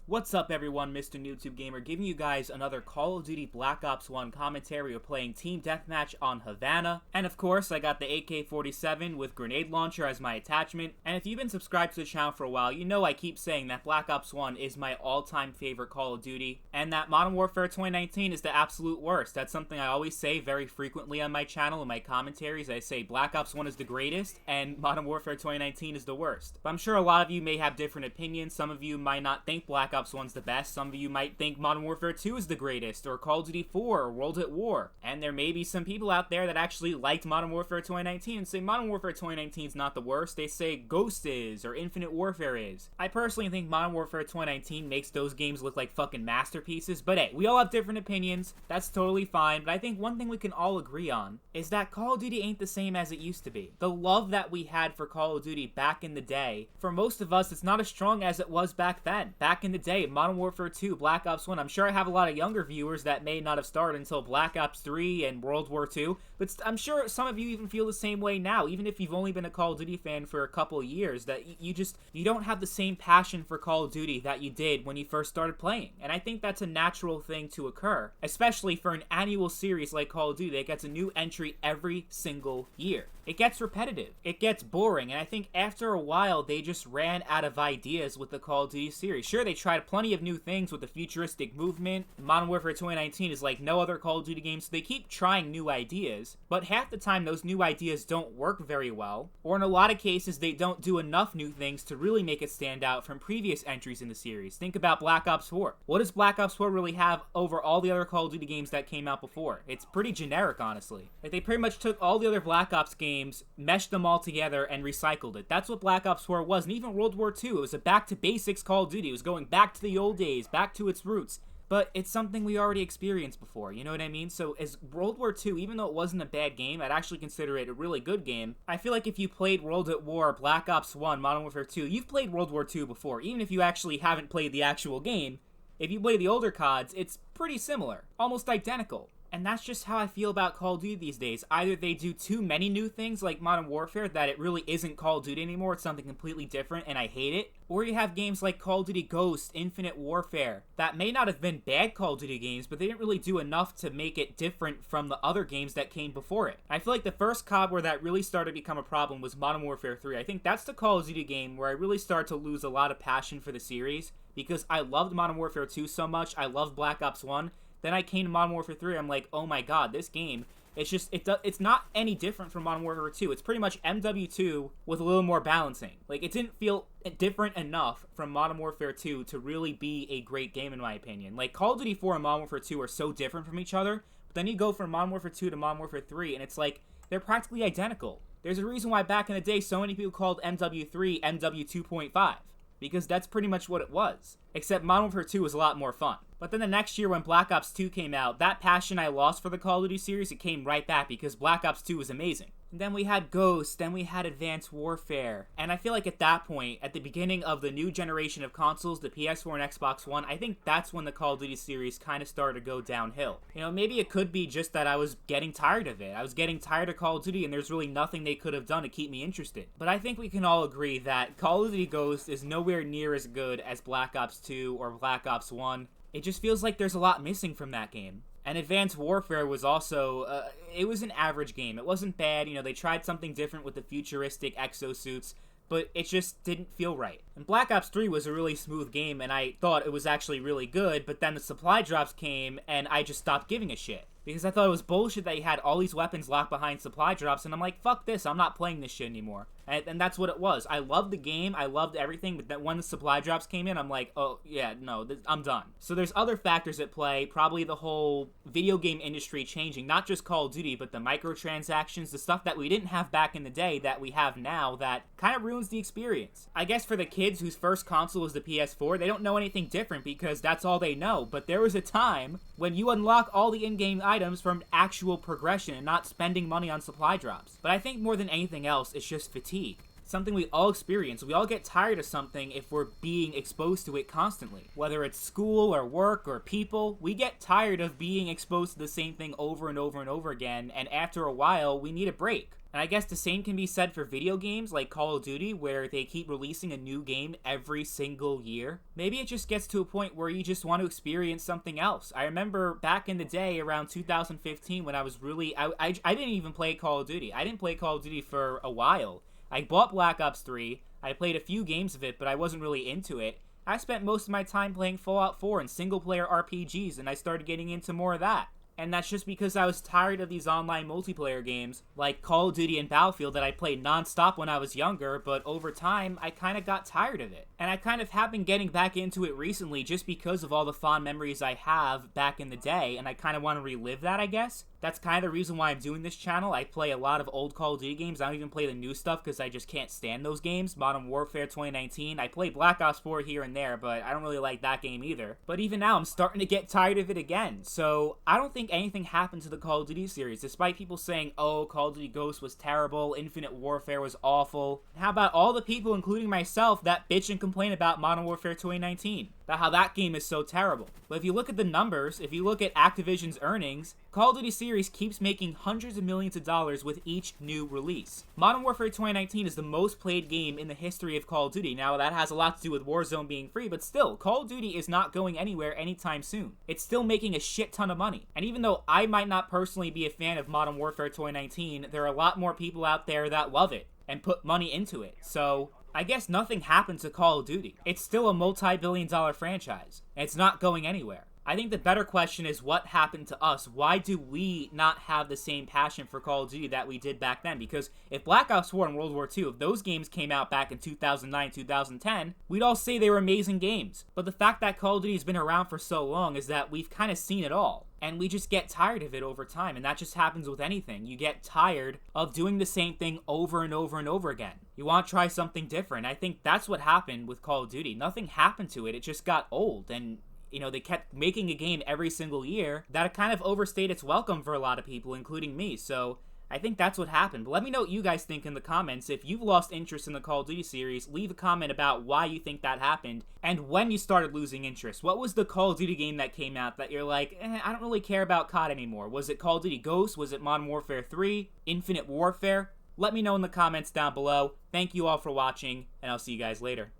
What's up everyone, Mr. YouTube Gamer, giving you guys another Call of Duty Black Ops 1 commentary. We're playing Team Deathmatch on Havana, and of course I got the AK-47 with grenade launcher as my attachment. And if you've been subscribed to the channel for a while, you know I keep saying that Black Ops 1 is my all-time favorite Call of Duty, and that Modern Warfare 2019 is the absolute worst. That's something I always say very frequently on my channel in my commentaries. I say Black Ops 1 is the greatest, and Modern Warfare 2019 is the worst. But I'm sure a lot of you may have different opinions. Some of you might not think Black Ops 1's the best. Some of you might think Modern Warfare 2 is the greatest, or Call of Duty 4, or World at War. And there may be some people out there that actually liked Modern Warfare 2019 and say Modern Warfare 2019 is not the worst. They say Ghost is, or Infinite Warfare is. I personally think Modern Warfare 2019 makes those games look like fucking masterpieces, but hey, we all have different opinions. That's totally fine, but I think one thing we can all agree on is that Call of Duty ain't the same as it used to be. The love that we had for Call of Duty back in the day, for most of us, it's not as strong as it was back then. Back in the day, Modern Warfare 2, Black Ops 1, I'm sure I have a lot of younger viewers that may not have started until Black Ops 3 and World War 2, but I'm sure some of you even feel the same way now, even if you've only been a Call of Duty fan for a couple of years, that you don't have the same passion for Call of Duty that you did when you first started playing. And I think that's a natural thing to occur, especially for an annual series like Call of Duty that gets a new entry every single year. It gets repetitive, it gets boring, and I think after a while they just ran out of ideas with the Call of Duty series. Sure, they tried plenty of new things with the futuristic movement. Modern Warfare 2019 is like no other Call of Duty game, so they keep trying new ideas, but half the time those new ideas don't work very well, or in a lot of cases they don't do enough new things to really make it stand out from previous entries in the series. Think about Black Ops 4. What does Black Ops 4 really have over all the other Call of Duty games that came out before? It's pretty generic, honestly. Like, they pretty much took all the other Black Ops games, meshed them all together, and recycled it. That's what Black Ops 4 was, and even World War 2. It was a back-to-basics Call of Duty. It was going back to the old days, back to its roots. But it's something we already experienced before, you know what I mean? So as World War II, even though it wasn't a bad game, I'd actually consider it a really good game. I feel like if you played World at War, Black Ops 1, Modern Warfare 2, you've played World War II before. Even if you actually haven't played the actual game, if you play the older CODs, it's pretty similar, almost identical. And that's just how I feel about Call of Duty these days. Either they do too many new things like Modern Warfare that it really isn't Call of Duty anymore, it's something completely different and I hate it. Or you have games like Call of Duty Ghost, Infinite Warfare, that may not have been bad Call of Duty games, but they didn't really do enough to make it different from the other games that came before it. I feel like the first COD where that really started to become a problem was Modern Warfare 3. I think that's the Call of Duty game where I really started to lose a lot of passion for the series, because I loved Modern Warfare 2 so much, I loved Black Ops 1, then I came to Modern Warfare 3, I'm like, oh my god, this game, it's not any different from Modern Warfare 2. It's pretty much MW2 with a little more balancing. Like, it didn't feel different enough from Modern Warfare 2 to really be a great game in my opinion. Like, Call of Duty 4 and Modern Warfare 2 are so different from each other, but then you go from Modern Warfare 2 to Modern Warfare 3, and it's like, they're practically identical. There's a reason why back in the day so many people called MW3 MW 2.5. Because that's pretty much what it was. Except Modern Warfare 2 was a lot more fun. But then the next year when Black Ops 2 came out, that passion I lost for the Call of Duty series, it came right back because Black Ops 2 was amazing. And then we had Ghost, then we had Advanced Warfare. And I feel like at that point, at the beginning of the new generation of consoles, the PS4 and Xbox One, I think that's when the Call of Duty series kind of started to go downhill. You know, maybe it could be just that I was getting tired of it. I was getting tired of Call of Duty and there's really nothing they could have done to keep me interested. But I think we can all agree that Call of Duty Ghost is nowhere near as good as Black Ops 2 or Black Ops 1. It just feels like there's a lot missing from that game. And Advanced Warfare was also, it was an average game. It wasn't bad, you know, they tried something different with the futuristic exosuits, but it just didn't feel right. And Black Ops 3 was a really smooth game, and I thought it was actually really good, but then the supply drops came, and I just stopped giving a shit. Because I thought it was bullshit that you had all these weapons locked behind supply drops, and I'm like, fuck this, I'm not playing this shit anymore. And that's what it was. I loved the game, I loved everything, but then when the supply drops came in, I'm like, oh, yeah, no, I'm done. So there's other factors at play, probably the whole video game industry changing, not just Call of Duty, but the microtransactions, the stuff that we didn't have back in the day that we have now that kind of ruins the experience. I guess for the kids whose first console was the PS4, they don't know anything different because that's all they know, but there was a time when you unlock all the in-game items from actual progression and not spending money on supply drops. But I think more than anything else, it's just fatigue. Something we all experience. We all get tired of something if we're being exposed to it constantly. Whether it's school or work or people, we get tired of being exposed to the same thing over and over and over again, and after a while, we need a break. And I guess the same can be said for video games like Call of Duty, where they keep releasing a new game every single year. Maybe it just gets to a point where you just want to experience something else. I remember back in the day, around 2015, when I was really... I didn't even play Call of Duty. I didn't play Call of Duty for a while. I bought Black Ops 3, I played a few games of it, but I wasn't really into it. I spent most of my time playing Fallout 4 and single-player RPGs, and I started getting into more of that. And that's just because I was tired of these online multiplayer games, like Call of Duty and Battlefield that I played non-stop when I was younger, but over time, I kind of got tired of it. And I kind of have been getting back into it recently just because of all the fond memories I have back in the day, and I kind of want to relive that, I guess. That's kind of the reason why I'm doing this channel. I play a lot of old Call of Duty games. I don't even play the new stuff because I just can't stand those games. Modern Warfare 2019. I play Black Ops 4 here and there, but I don't really like that game either. But even now, I'm starting to get tired of it again. So I don't think anything happened to the Call of Duty series, despite people saying, oh, Call of Duty Ghosts was terrible, Infinite Warfare was awful. How about all the people, including myself, that bitch and complain about Modern Warfare 2019? About how that game is so terrible. But if you look at the numbers, if you look at Activision's earnings, Call of Duty series keeps making hundreds of millions of dollars with each new release. Modern Warfare 2019 is the most played game in the history of Call of Duty. Now, that has a lot to do with Warzone being free, but still, Call of Duty is not going anywhere anytime soon. It's still making a shit ton of money. And even though I might not personally be a fan of Modern Warfare 2019, there are a lot more people out there that love it and put money into it. So I guess nothing happened to Call of Duty. It's still a multi-billion-dollar franchise, and it's not going anywhere. I think the better question is what happened to us? Why do we not have the same passion for Call of Duty that we did back then? Because if Black Ops 4 and World War II, if those games came out back in 2009, 2010, we'd all say they were amazing games. But the fact that Call of Duty has been around for so long is that we've kind of seen it all. And we just get tired of it over time, and that just happens with anything. You get tired of doing the same thing over and over and over again. You want to try something different. I think that's what happened with Call of Duty. Nothing happened to it. It just got old, and you know, they kept making a game every single year that it kind of overstayed its welcome for a lot of people, including me. So I think that's what happened. But let me know what you guys think in the comments. If you've lost interest in the Call of Duty series, leave a comment about why you think that happened and when you started losing interest. What was the Call of Duty game that came out that you're like, I don't really care about COD anymore? Was it Call of Duty Ghosts? Was it Modern Warfare 3? Infinite Warfare? Let me know in the comments down below. Thank you all for watching, and I'll see you guys later.